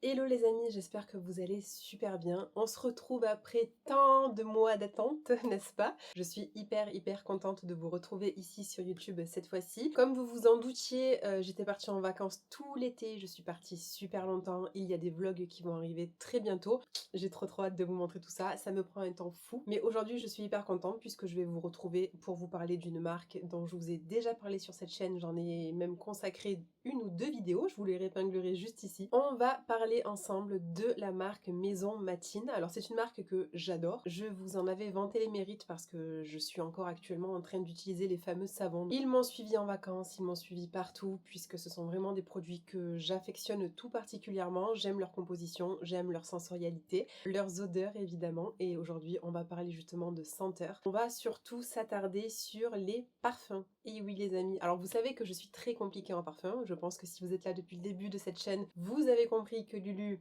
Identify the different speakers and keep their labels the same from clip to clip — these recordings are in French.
Speaker 1: Hello les amis, j'espère que vous allez super bien. On se retrouve après tant de mois d'attente, n'est-ce pas? Je suis hyper contente de vous retrouver ici sur YouTube cette fois-ci. Comme vous vous en doutiez, j'étais partie en vacances tout l'été, je suis partie super longtemps. Il y a des vlogs qui vont arriver très bientôt. J'ai trop hâte de vous montrer tout ça, ça me prend un temps fou. Mais aujourd'hui je suis hyper contente puisque je vais vous retrouver pour vous parler d'une marque dont je vous ai déjà parlé sur cette chaîne. J'en ai même consacré une ou deux vidéos, je vous les épinglerai juste ici. On va parler ensemble de la marque Maison Matine. Alors c'est une marque que j'adore. Je vous en avais vanté les mérites parce que je suis encore actuellement en train d'utiliser les fameux savons. Ils m'ont suivi en vacances, ils m'ont suivi partout puisque ce sont vraiment des produits que j'affectionne tout particulièrement. J'aime leur composition, j'aime leur sensorialité, leurs odeurs évidemment, et aujourd'hui on va parler justement de senteurs. On va surtout s'attarder sur les parfums. Et oui les amis, alors vous savez que je suis très compliquée en parfum. Je pense que si vous êtes là depuis le début de cette chaîne, vous avez compris que Lulu,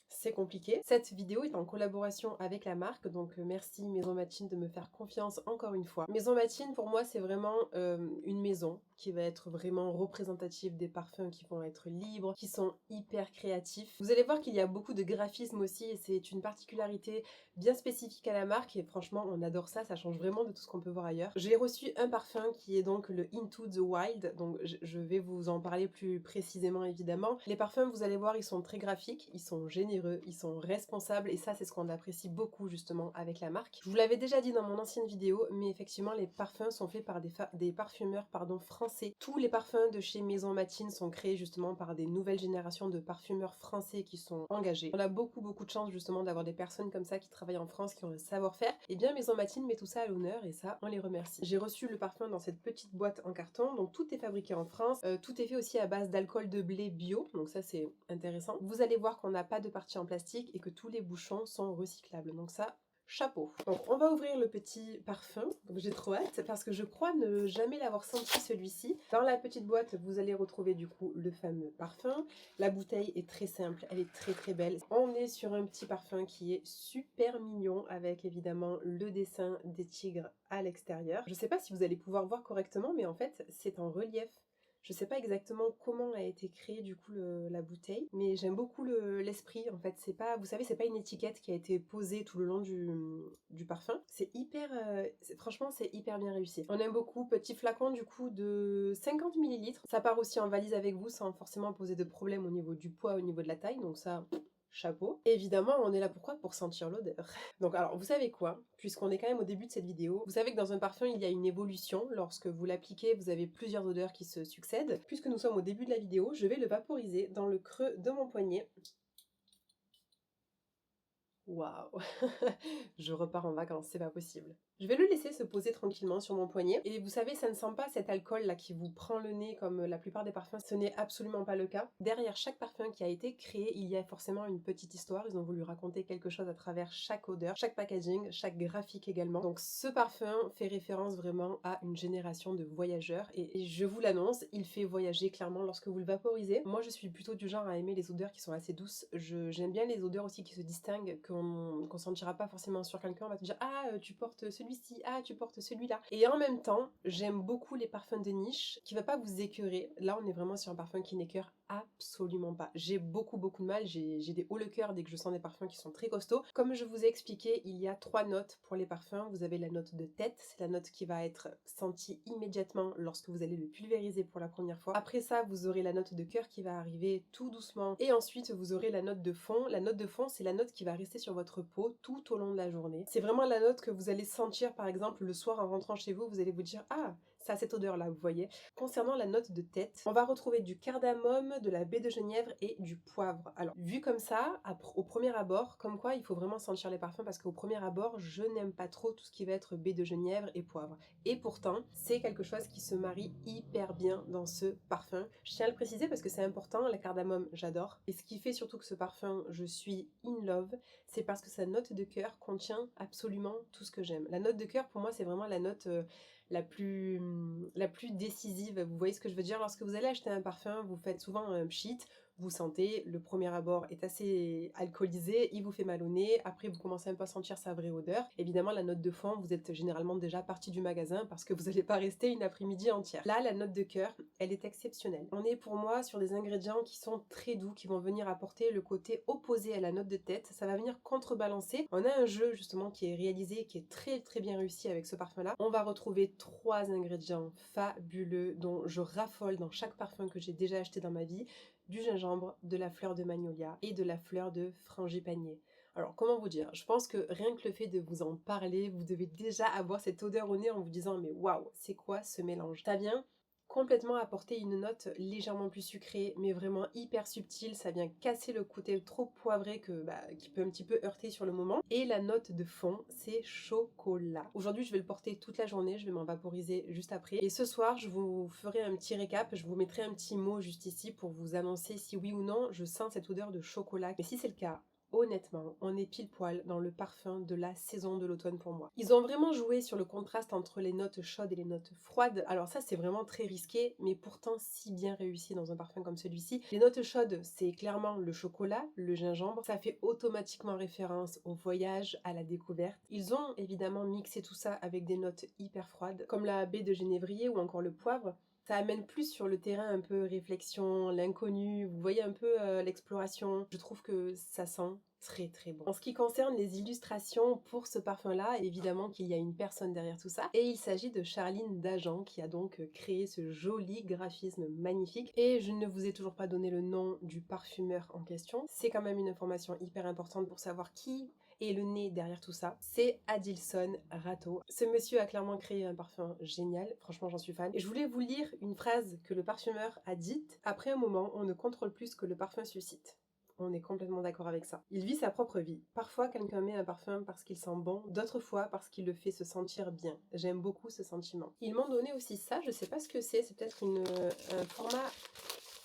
Speaker 1: c'est compliqué. Cette vidéo est en collaboration avec la marque, donc merci Maison Matine de me faire confiance encore une fois. Maison Matine pour moi c'est vraiment une maison qui va être vraiment représentative des parfums qui vont être libres, qui sont hyper créatifs. Vous allez voir qu'il y a beaucoup de graphisme aussi et c'est une particularité bien spécifique à la marque et franchement on adore ça, ça change vraiment de tout ce qu'on peut voir ailleurs. J'ai reçu un parfum qui est donc le Into the Wild, donc je vais vous en parler plus précisément évidemment. Les parfums vous allez voir ils sont très graphiques, ils sont généreux, ils sont responsables et ça c'est ce qu'on apprécie beaucoup justement avec la marque. Je vous l'avais déjà dit dans mon ancienne vidéo mais effectivement les parfums sont faits par des parfumeurs français. Tous les parfums de chez Maison Matine sont créés justement par des nouvelles générations de parfumeurs français qui sont engagés. On a beaucoup de chance justement d'avoir des personnes comme ça qui travaillent en France, qui ont le savoir-faire. Et bien Maison Matine met tout ça à l'honneur et ça on les remercie. J'ai reçu le parfum dans cette petite boîte en carton, donc tout est fabriqué en France. Tout est fait aussi à base d'alcool de blé bio, donc ça c'est intéressant. Vous allez voir qu'on n'a pas de partie en plastique et que tous les bouchons sont recyclables, donc ça chapeau. Donc on va ouvrir le petit parfum, donc j'ai trop hâte parce que je crois ne jamais l'avoir senti celui-ci. Dans la petite boîte vous allez retrouver du coup le fameux parfum. La bouteille est très simple, elle est très belle. On est sur un petit parfum qui est super mignon avec évidemment le dessin des tigres à l'extérieur. Je sais pas si vous allez pouvoir voir correctement mais en fait c'est en relief. Je sais pas exactement comment a été créée du coup la bouteille, mais j'aime beaucoup l'esprit en fait. C'est pas, vous savez, c'est pas une étiquette qui a été posée tout le long du parfum. C'est hyper, franchement c'est hyper bien réussi. On aime beaucoup, petit flacon du coup de 50 ml. Ça part aussi en valise avec vous sans forcément poser de problème au niveau du poids, au niveau de la taille, donc ça... chapeau. Et évidemment, on est là pourquoi? Pour sentir l'odeur. Donc alors, vous savez quoi? Puisqu'on est quand même au début de cette vidéo, vous savez que dans un parfum, il y a une évolution. Lorsque vous l'appliquez, vous avez plusieurs odeurs qui se succèdent. Puisque nous sommes au début de la vidéo, je vais le vaporiser dans le creux de mon poignet. Waouh. Je repars en vacances, c'est pas possible. Je vais le laisser se poser tranquillement sur mon poignet. Et vous savez, ça ne sent pas cet alcool là qui vous prend le nez comme la plupart des parfums. Ce n'est absolument pas le cas. Derrière chaque parfum qui a été créé, il y a forcément une petite histoire. Ils ont voulu raconter quelque chose à travers chaque odeur, chaque packaging, chaque graphique également. Donc ce parfum fait référence vraiment à une génération de voyageurs. Et je vous l'annonce, il fait voyager clairement lorsque vous le vaporisez. Moi je suis plutôt du genre à aimer les odeurs qui sont assez douces. J'aime bien les odeurs aussi qui se distinguent, qu'on sentira pas forcément sur quelqu'un. On va te dire ah tu portes celui-ci, ah tu portes celui-là. Et en même temps, j'aime beaucoup les parfums de niche qui va pas vous écœurer. Là on est vraiment sur un parfum qui n'écœure absolument pas. J'ai beaucoup de mal, j'ai des hauts le cœur dès que je sens des parfums qui sont très costauds. Comme je vous ai expliqué, il y a 3 notes pour les parfums. Vous avez la note de tête, c'est la note qui va être sentie immédiatement lorsque vous allez le pulvériser pour la première fois. Après ça, vous aurez la note de cœur qui va arriver tout doucement. Et ensuite, vous aurez la note de fond. La note de fond, c'est la note qui va rester sur votre peau tout au long de la journée. C'est vraiment la note que vous allez sentir, par exemple, le soir en rentrant chez vous, vous allez vous dire « Ah, ça a cette odeur-là, vous voyez ». Concernant la note de tête, on va retrouver du cardamome, de la baie de genièvre et du poivre. Alors, vu comme ça, au premier abord, comme quoi il faut vraiment sentir les parfums parce qu'au premier abord, je n'aime pas trop tout ce qui va être baie de genièvre et poivre. Et pourtant, c'est quelque chose qui se marie hyper bien dans ce parfum. Je tiens à le préciser parce que c'est important, la cardamome, j'adore. Et ce qui fait surtout que ce parfum, je suis in love, c'est parce que sa note de cœur contient absolument tout ce que j'aime. La note de cœur, pour moi, c'est vraiment la note la plus décisive. Vous voyez ce que je veux dire? Lorsque vous allez acheter un parfum, vous faites souvent un pchit, Vous sentez, le premier abord est assez alcoolisé, il vous fait mal au nez, après vous commencez un peu à sentir sa vraie odeur. Évidemment, la note de fond, vous êtes généralement déjà parti du magasin parce que vous n'allez pas rester une après-midi entière. Là, la note de cœur, elle est exceptionnelle. On est pour moi sur des ingrédients qui sont très doux, qui vont venir apporter le côté opposé à la note de tête. Ça va venir contrebalancer. On a un jeu justement qui est réalisé, qui est très bien réussi avec ce parfum-là. On va retrouver 3 ingrédients fabuleux dont je raffole dans chaque parfum que j'ai déjà acheté dans ma vie. Du gingembre, de la fleur de magnolia et de la fleur de frangipanier. Alors comment vous dire, je pense que rien que le fait de vous en parler, vous devez déjà avoir cette odeur au nez en vous disant mais waouh, c'est quoi ce mélange? Ça vient complètement apporter une note légèrement plus sucrée, mais vraiment hyper subtile. Ça vient casser le côté trop poivré qui peut un petit peu heurter sur le moment. Et la note de fond, c'est chocolat. Aujourd'hui, je vais le porter toute la journée, je vais m'en vaporiser juste après. Et ce soir, je vous ferai un petit récap, je vous mettrai un petit mot juste ici pour vous annoncer si oui ou non je sens cette odeur de chocolat. Mais si c'est le cas, honnêtement, on est pile poil dans le parfum de la saison de l'automne pour moi. Ils ont vraiment joué sur le contraste entre les notes chaudes et les notes froides. Alors ça, c'est vraiment très risqué, mais pourtant si bien réussi dans un parfum comme celui-ci. Les notes chaudes, c'est clairement le chocolat, le gingembre. Ça fait automatiquement référence au voyage, à la découverte. Ils ont évidemment mixé tout ça avec des notes hyper froides, comme la baie de genévrier ou encore le poivre. Ça amène plus sur le terrain un peu réflexion, l'inconnu, vous voyez un peu l'exploration. Je trouve que ça sent très bon. En ce qui concerne les illustrations pour ce parfum-là, évidemment qu'il y a une personne derrière tout ça. Et il s'agit de Charline Dagen qui a donc créé ce joli graphisme magnifique. Et je ne vous ai toujours pas donné le nom du parfumeur en question. C'est quand même une information hyper importante pour savoir qui et le nez derrière tout ça, c'est Adilson Rato. Ce monsieur a clairement créé un parfum génial, franchement j'en suis fan. Et je voulais vous lire une phrase que le parfumeur a dite: après un moment, on ne contrôle plus ce que le parfum suscite. On est complètement d'accord avec ça. Il vit sa propre vie. Parfois, quelqu'un met un parfum parce qu'il sent bon, d'autres fois parce qu'il le fait se sentir bien. J'aime beaucoup ce sentiment. Ils m'ont donné aussi ça, je sais pas ce que c'est peut-être un format...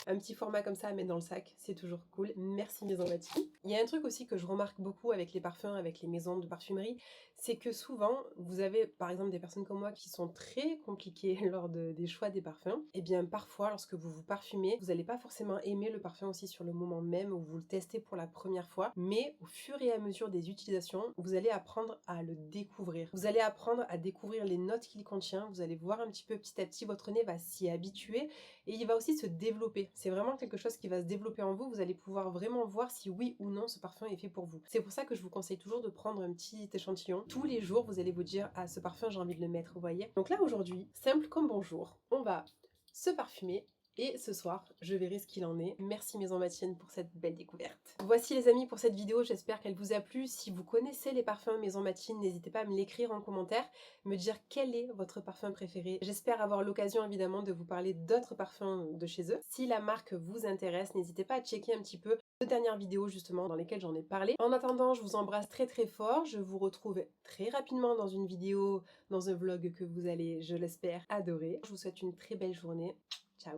Speaker 1: Un petit format comme ça à mettre dans le sac, c'est toujours cool. Merci Maison Mathieu. Il y a un truc aussi que je remarque beaucoup avec les parfums, avec les maisons de parfumerie, c'est que souvent, vous avez par exemple des personnes comme moi qui sont très compliquées lors des choix des parfums. Et bien parfois, lorsque vous vous parfumez, vous n'allez pas forcément aimer le parfum aussi sur le moment même où vous le testez pour la première fois, mais au fur et à mesure des utilisations, vous allez apprendre à le découvrir. Vous allez apprendre à découvrir les notes qu'il contient, vous allez voir un petit peu petit à petit, votre nez va s'y habituer et il va aussi se développer. C'est vraiment quelque chose qui va se développer en vous, vous allez pouvoir vraiment voir si oui ou non ce parfum est fait pour vous. C'est pour ça que je vous conseille toujours de prendre un petit échantillon. Tous les jours, vous allez vous dire: ah, ce parfum, j'ai envie de le mettre, vous voyez. Donc là, aujourd'hui, simple comme bonjour, on va se parfumer. Et ce soir, je verrai ce qu'il en est. Merci Maison Mathienne pour cette belle découverte. Voici les amis pour cette vidéo, j'espère qu'elle vous a plu. Si vous connaissez les parfums Maison Mathienne, n'hésitez pas à me l'écrire en commentaire, me dire quel est votre parfum préféré. J'espère avoir l'occasion évidemment de vous parler d'autres parfums de chez eux. Si la marque vous intéresse, n'hésitez pas à checker un petit peu les dernières vidéos justement dans lesquelles j'en ai parlé. En attendant, je vous embrasse très fort. Je vous retrouve très rapidement dans une vidéo, dans un vlog que vous allez, je l'espère, adorer. Je vous souhaite une très belle journée. Ciao!